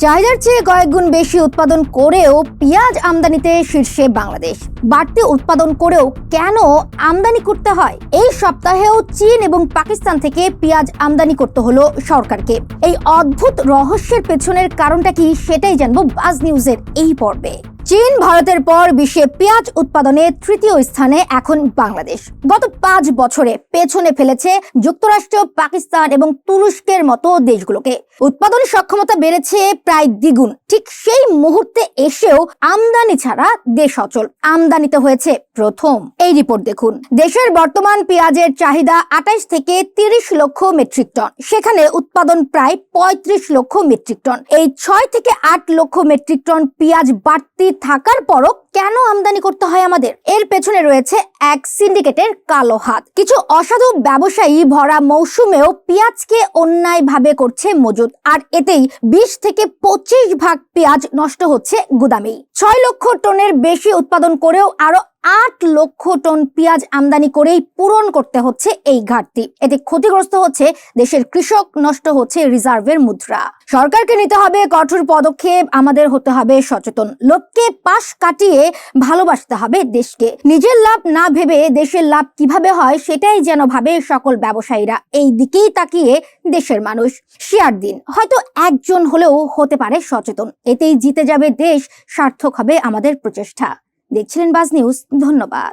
চাহিদার চেয়ে কয়েক গুণ বেশি উৎপাদন করেও পেঁয়াজ আমদানিতে শীর্ষে বাংলাদেশ। বাড়তি উৎপাদন করেও কেন আমদানি করতে হয়? এই সপ্তাহেও চীন এবং পাকিস্তান থেকে পেঁয়াজ আমদানি করতে হলো সরকারকে। এই অদ্ভুত রহস্যের পেছনের কারণটা কি, সেটাই জানবো বাজ নিউজের এই পর্বে। চীন ভারতের পর বিশ্বে পেঁয়াজ উৎপাদনে তৃতীয় স্থানে এখন বাংলাদেশ। গত 5 বছরে পেছনে ফেলেছে যুক্তরাষ্ট্র, পাকিস্তান এবং তুরস্কের মতো দেশগুলোকে। উৎপাদন সক্ষমতা বেড়েছে প্রায় দ্বিগুণ। ঠিক সেই মুহূর্তে এসেও আমদানি ছাড়া দেশ অচল। আমদানিতে হয়েছে প্রথম। এই রিপোর্ট দেখুন। দেশের বর্তমান পেঁয়াজের চাহিদা 28 থেকে 30 লক্ষ মেট্রিক টন, সেখানে উৎপাদন প্রায় 35 লক্ষ মেট্রিক টন। এই 6 থেকে 8 লক্ষ মেট্রিক টন পেঁয়াজ বাড়তি থাকার পরও কেন আমদানি করতে হয় আমাদের? এর পেছনে রয়েছে এক সিন্ডিকেটের কালো হাত। কিছু অসাধু ব্যবসায়ী ভরা মৌসুমেও পেঁয়াজকে অন্যায়ভাবে করছে মজুত, আর এতেই 20 থেকে 25 ভাগ পেঁয়াজ নষ্ট হচ্ছে গুদামেই। 6 লক্ষ টনের বেশি উৎপাদন করেও আরো 8 লক্ষ টন পেঁয়াজ আমদানি করেই পূরণ করতে হচ্ছে এই ঘাটতি। এতে ক্ষতিগ্রস্ত হচ্ছে দেশের কৃষক, নষ্ট হচ্ছে রিজার্ভের মুদ্রা। সরকারকে নিতে হবে কঠোর পদক্ষেপ, আমাদের হতে হবে সচেতন। লোককে পাশ কাটিয়ে ভালোবাসতে হবে দেশকে। নিজের লাভ না ভেবে দেশের লাভ কিভাবে হয় সেটাই যেন ভাবে সকল ব্যবসায়ীরা। এই দিকেই তাকিয়ে দেশের মানুষ। শেয়ার দিন, হয়তো একজন হলেও হতে পারে সচেতন। এতেই জিতে যাবে দেশ, সার্থক হবে আমাদের প্রচেষ্টা। দেখছিলেন বাজ নিউজ। ধন্যবাদ।